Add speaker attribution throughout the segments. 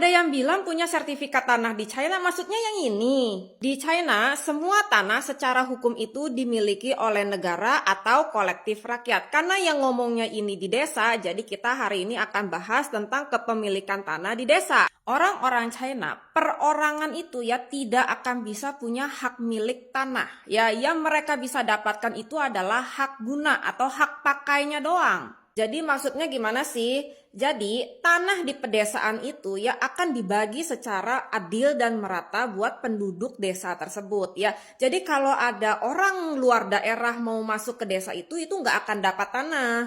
Speaker 1: Ada yang bilang punya sertifikat tanah di China, maksudnya yang ini. Di China, semua tanah secara hukum itu dimiliki oleh negara atau kolektif rakyat. Karena yang ngomongnya ini di desa, jadi kita hari ini akan bahas tentang kepemilikan tanah di desa. Orang-orang China, perorangan itu ya tidak akan bisa punya hak milik tanah. Ya, yang mereka bisa dapatkan itu adalah hak guna atau hak pakainya doang. Jadi maksudnya gimana sih? Jadi tanah di pedesaan itu ya akan dibagi secara adil dan merata buat penduduk desa tersebut ya. Jadi kalau ada orang luar daerah mau masuk ke desa itu nggak akan dapat tanah.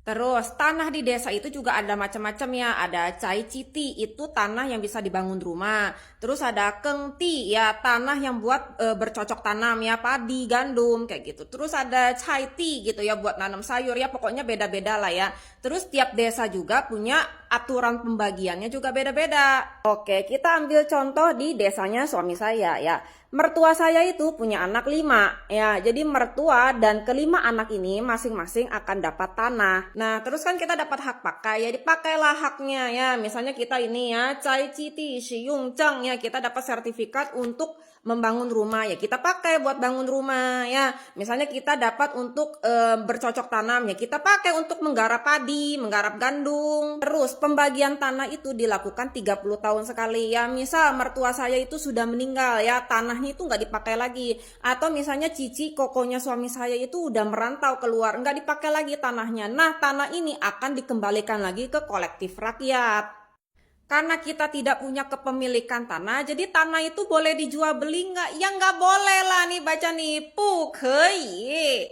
Speaker 1: Terus tanah di desa itu juga ada macam-macam ya. Ada cai citi, itu tanah yang bisa dibangun rumah. Terus ada kengti ya, tanah yang buat bercocok tanam ya, padi, gandum kayak gitu. Terus ada cai ti gitu ya buat nanam sayur ya, pokoknya beda-beda lah ya. Terus tiap desa juga punya aturan pembagiannya juga beda-beda. Oke, kita ambil contoh di desanya suami saya ya. Mertua saya itu punya anak 5 ya, jadi mertua dan kelima anak ini masing-masing akan dapat tanah. Nah terus kan kita dapat hak pakai ya, dipakailah haknya ya. Misalnya kita ini ya, cai citi shiyung zheng ya, kita dapat sertifikat untuk membangun rumah ya, kita pakai buat bangun rumah ya. Misalnya kita dapat untuk bercocok tanam ya, kita pakai untuk menggarap padi, menggarap gandum. Terus pembagian tanah itu dilakukan 30 tahun sekali ya. Misal mertua saya itu sudah meninggal ya, tanahnya itu nggak dipakai lagi. Atau misalnya cici kokonya suami saya itu udah merantau keluar, nggak dipakai lagi tanahnya. Nah tanah ini akan dikembalikan lagi ke kolektif rakyat. Karena kita tidak punya kepemilikan tanah, jadi tanah itu boleh dijual beli nggak? Ya nggak boleh lah nih, baca nih, 不可以